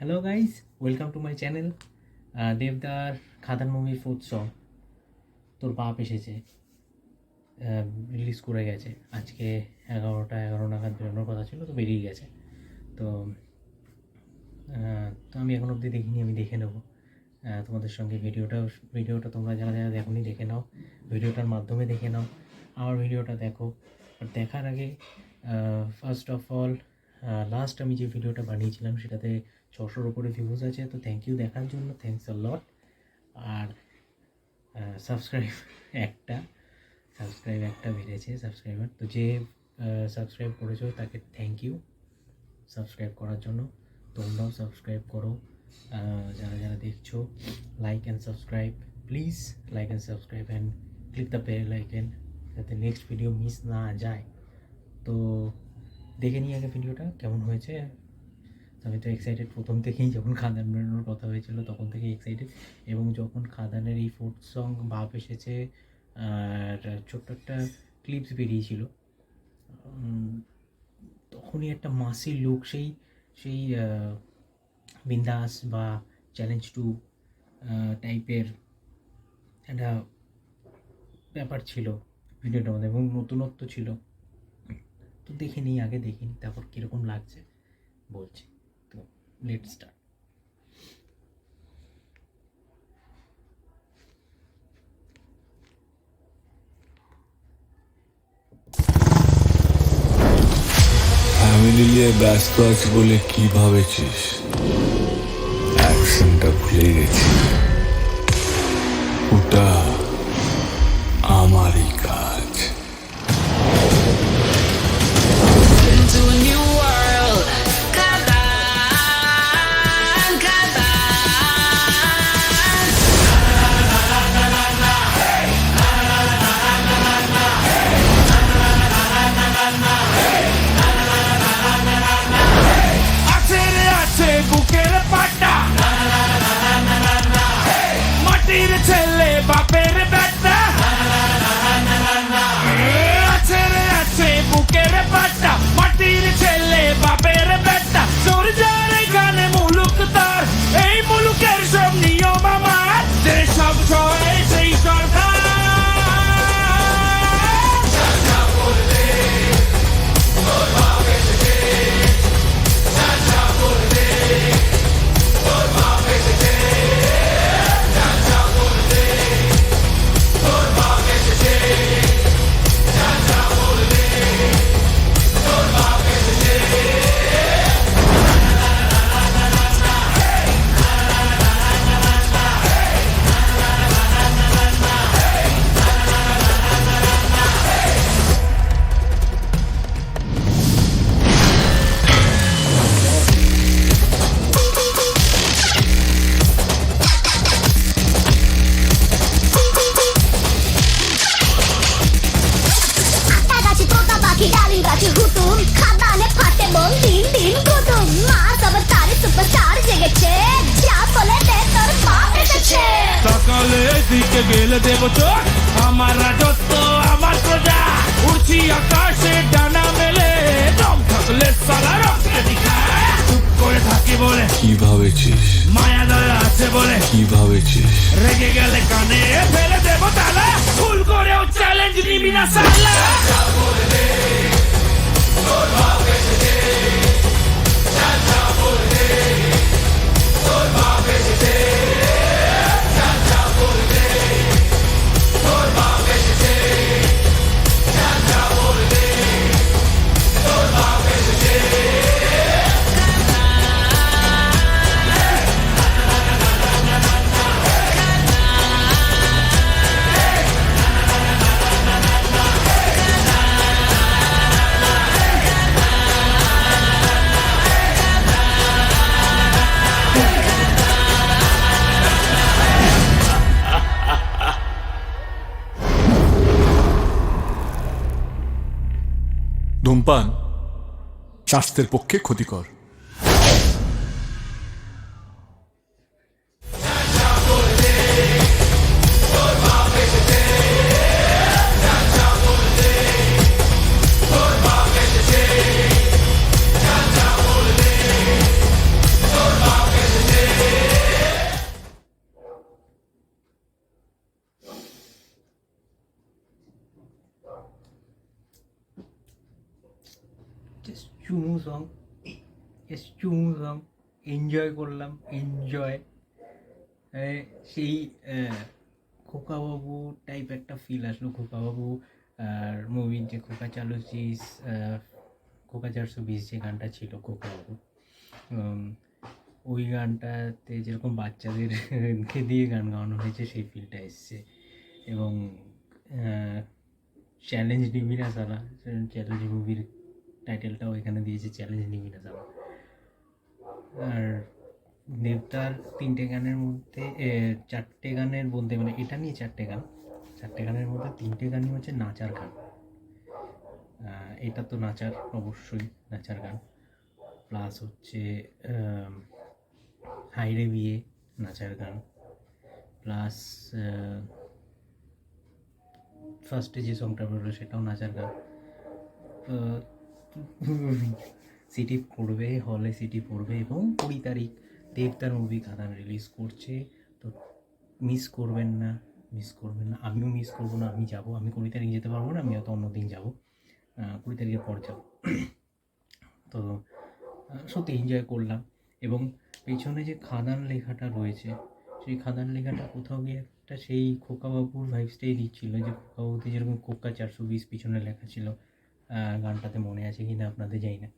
Hello guys, welcome to my channel. দেবদার খাদান মুভির fourth song তোর বাপ এসেছে রিলিজ করে গেছে। আজকে 11 নাগাদ বেরোনোর কথা ছিল, তো বেরিয়ে গেছে। তো আমি এখন অবধি দেখিনি, আমি দেখে নেবো তোমাদের সঙ্গে। ভিডিওটা তোমরা যারা যারা দেখোনি দেখে নাও, ভিডিওটার মাধ্যমে দেখে নাও, আমার ভিডিওটা দেখো। আর দেখার আগে ফার্স্ট অফ অল লাস্ট আমি যে ভিডিওটা বানিয়েছিলাম সেটাতে 600-র উপরে ভিউজ আছে, তো থ্যাংক ইউ দেখার জন্য, thanks a lot. R subscribe একটা বেড়েছে সাবস্ক্রাইবার, তো যে সাবস্ক্রাইব করেছো তাকে থ্যাংক ইউ সাবস্ক্রাইব করার জন্য। তোমরাও সাবস্ক্রাইব করো, যারা যারা দেখছো। Like and subscribe, please like and subscribe and click the bell icon যাতে নেক্সট ভিডিও মিস না যায়। তো দেখে নিই আগে ভিডিওটা কেমন হয়েছে। আমি তো এক্সাইটেড প্রথম থেকেই, যখন খাদান বেরোনোর কথা হয়েছিল তখন থেকেই এক্সাইটেড। এবং যখন খাদানের এই ফোর্থ সং বাপ এসেছে ছোট্ট একটা ক্লিপস বেরিয়েছিল, তখনই একটা মাসি লুক, সেই বিন্দাস বা চ্যালেঞ্জ টু টাইপের একটা ব্যাপার ছিল ভিডিওটার মধ্যে, এবং নতুনত্ব ছিল। তো দেখে নিই আগে, দেখিনি তারপর কীরকম লাগছে বলছি। তো লেটস স্টার্ট। ফ্যামিলি নিয়ে ব্যস্ত আছি বলে কি ভাবেছিস? অ্যাকশনটা ভুলে গেছি। ওটা আমারই কাজ। Into a new world, Kadan, Kadan. আছে রে আছে বুকের পাটা, মাটির ছেলে বাপের বেটা। আছে রে আছে বুকের পাটা, মাটির ছেলে বাপের বেটা। সূর্যের এখানে মুলুক তার, এই মুলুকের সব নিয়ম আমার, যে সব সয় সেই সরকার। সকালে দিকে গেলে দেব চোখ, আমার রাজত্ব আমার প্রজা। উড়ছি আকাশে ডানা মেলে, দম থাকলে সারা রক্তে দিখা। চুপ করে থাকি বলে কি ভাবেছিস? মায়া দয়া আছে বলে কি ভাবেছিস? রেগে গেলে কানে ফেলে দেব তালা। ভুল করেও চ্যালেঞ্জ নিবি না সালা। ধূমপান স্বাস্থ্যের পক্ষে ক্ষতিকর। চুমু সং, চুমু সং এনজয় করলাম, এনজয় সেই খোকাবাবু টাইপ একটা ফিল আসলো। খোকাবাবু আর মুভির যে খোকা চালু চিজ, খোকা 420 যে গানটা ছিল খোকাবাবু, ওই গানটাতে যেরকম বাচ্চাদেরকে দিয়ে গান গাওয়ানো হয়েছে সেই ফিলটা এসছে। এবং চ্যালেঞ্জ নিবিনা সালা, চ্যালেঞ্জ মুভির টাইটেলটাও এখানে দিয়েছে চ্যালেঞ্জ নিবিনা সালা। আর দেবতার 3টে গানের মধ্যে 4টে গানের মধ্যে, মানে এটা নিয়ে 4টে গান, 4টে গানের মধ্যে 3টে গানই হচ্ছে নাচার গান। এটা তো নাচার, অবশ্যই নাচার গান। প্লাস হচ্ছে হাইরে বিয়ে নাচার গান, প্লাস ফার্স্টে যে সংটা বেরোলো সেটাও নাচার গান। সিটি পড়বে, হলে সিটি পড়বে, এবং 20 তারিখ দেবদার মুভি খাদান রিলিজ করছে। তো মিস করবেন না, মিস করবেন না, আমিও মিস করবো না। আমি যাবো, আমি 20 তারিখ যেতে পারবো না, আমি হয়তো অন্য দিন যাবো, 20 তারিখের পর যাবো। তো সত্যি এনজয় করলাম। এবং পেছনে যে খাদান লেখাটা রয়েছে, সেই খাদান লেখাটা কোথাও গিয়ে একটা সেই খোকাবাবুর ভাইবসটাই দিচ্ছিল, যে খোকাবাবুতে যেরকম খোকা 420 পিছনে লেখা ছিল, গানটাতে মনে আছে কি না আপনাদের জানি না,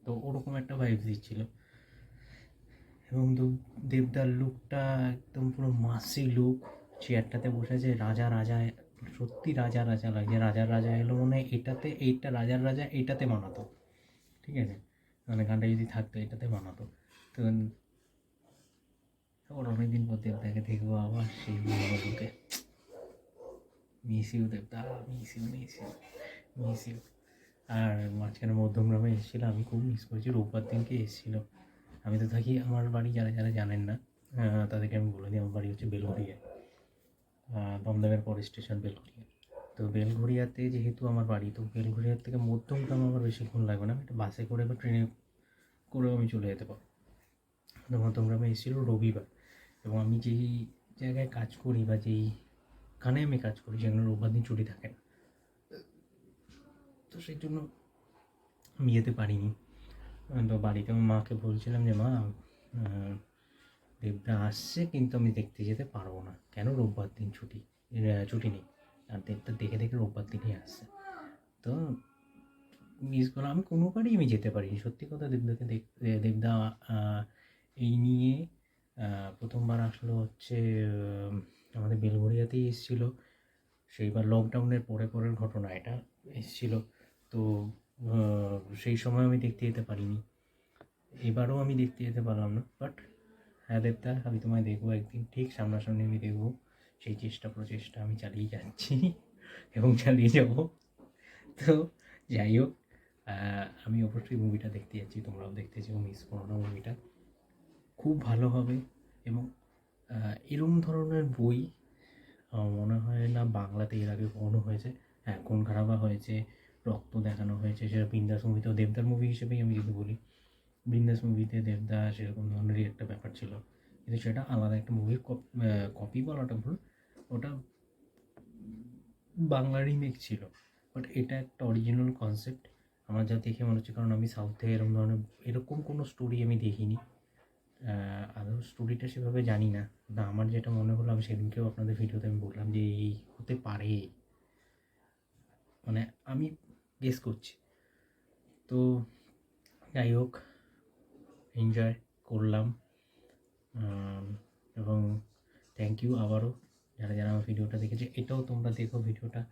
তো ওরকম একটা ভাইবস দিচ্ছিল। এবং দেবদার লুকটা একদম পুরো মাসি লুক, চেয়ারটাতে বসেছে রাজা রাজা, সত্যি রাজা রাজা লাগে। রাজার রাজা এলো মনে হয় এটাতে, এইটা রাজার রাজা এটাতে মানাতো, ঠিক আছে, মানে গানটা যদি থাকতো এটাতে বানাতো। তো আবার অনেকদিন পর দেবদাকে দেখবো আবার, সেই বাবুকে। মিস ইউ দেবদা, miss you, miss you, miss you. আর মাঝখানে মধ্যমগ্রামে এসেছিলো, আমি খুব মিস করেছি। রোববার দিনকে এসেছিলো। আমি তো থাকি, আমার বাড়ি যারা যারা জানেন না তাদেরকে আমি বলে দিই, আমার বাড়ি হচ্ছে বেলঘড়িয়া, দমদমের পরের স্টেশন বেলঘড়িয়া। তো বেলঘড়িয়াতে যেহেতু আমার বাড়ি, তো বেলঘড়িয়ার থেকে মধ্যমগ্রাম আমার বেশিক্ষণ লাগবে না, আমি একটা বাসে করে বা ট্রেনে করেও আমি চলে যেতে পারবো। তো মধ্যমগ্রামে এসেছিলো রবিবার, এবং আমি যেই জায়গায় কাজ করি বা যেইখানে আমি কাজ করি সেখানে রোববার দিন ছুটি থাকে না, তো সেই জন্য আমি যেতে পারিনি। তো বাড়িতে আমার মাকে বলছিলাম যে মা, দেবদা আসছে কিন্তু আমি দেখতে যেতে পারবো না, কেন, রোববার দিন ছুটি নেই, আর দেবদা দেখে দেখে রোববার দিনই আসছে। তো মিস করলাম, আমি কোনোবারই আমি যেতে পারিনি সত্যি কথা। দেবদাকে দেবদা এই নিয়ে প্রথমবার আসলো হচ্ছে আমাদের বেলঘড়িয়াতেই এসেছিলো, সেইবার লকডাউনের পরের ঘটনা এটা এসেছিলো। তো সেই সময় আমি দেখতে যেতে পারিনি, এবারও আমি দেখতে যেতে পারলাম না। বাট হ্যাঁ দেবদা, আমি তোমায় দেখবো একদিন, ঠিক সামনাসামনি আমি দেখবো, সেই প্রচেষ্টা আমি চালিয়ে যাচ্ছি এবং চালিয়ে যাব। তো যাই হোক, আমি অবশ্যই মুভিটা দেখতে যাচ্ছি, তোমরাও দেখতে চাও, মিস করো না মুভিটা, খুব ভালো হবে। এবং এরম ধরনের বই মনে হয় না বাংলাতে এর আগে কখনো হয়েছে। হ্যাঁ, কোন খারাপা হয়েছে, রক্ত দেখানো হয়েছে, সেটা বৃন্দাস মুভিতেও, দেবদার মুভি হিসেবেই আমি যদি বলি, বৃন্দাস মুভিতে দেবদা সেরকম ধরনেরই একটা ব্যাপার ছিল, কিন্তু সেটা আলাদা একটা মুভির কপি বলাটা ভুল, ওটা বাংলা রিমেক ছিল। বাট এটা একটা অরিজিনাল কনসেপ্ট আমার যা দেখে মনে হচ্ছে, কারণ আমি সাউথে এরকম কোনো স্টোরি আমি দেখিনি, আদৌ স্টোরিটা সেভাবে জানি না, না আমার যেটা মনে হলো, আমি সেদিনকেও আপনাদের ভিডিওতে আমি বললাম যে এই হতে পারে, মানে আমি গেস করছি। তো যাই হোক, এনজয় করলাম, এবং থ্যাংক ইউ আবারও যারা যারা আমার ভিডিওটা দেখেছে। এটাও তোমরা দেখো, ভিডিওটা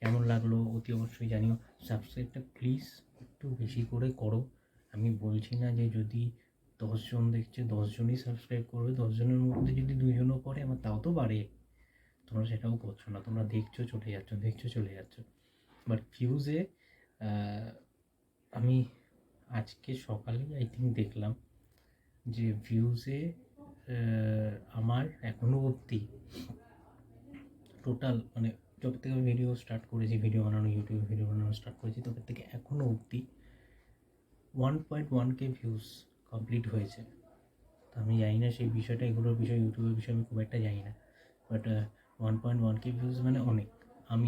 কেমন লাগলো অতি অবশ্যই জানিও। সাবস্ক্রাইবটা প্লিজ একটু বেশি করে করো। আমি বলছি না যে যদি 10 জন দেখছে 10 জনই সাবস্ক্রাইব করবে, 10 জনের মধ্যে যদি 2 জনও করে আমার তাও তো বাড়ে। তোমরা সেটাও করছো না, তোমরা দেখছো চলে যাচ্ছ। বাট ভিউজে আমি আজকে সকালেই আই থিঙ্ক দেখলাম যে ভিউজে আমার এখনও অবধি টোটাল, মানে যবে থেকে আমি ভিডিও স্টার্ট করেছি, ভিডিও বানানো, ইউটিউবে ভিডিও বানানো স্টার্ট করেছি, তবে থেকে এখনও অবধি 1.1K ভিউজ কমপ্লিট হয়েছে। তো আমি জানি না সেই বিষয়টা, এগুলোর বিষয়ে, ইউটিউবের বিষয়ে আমি খুব একটা জানি না, বাট 1.1K ভিউজ মানে অনেক। আমি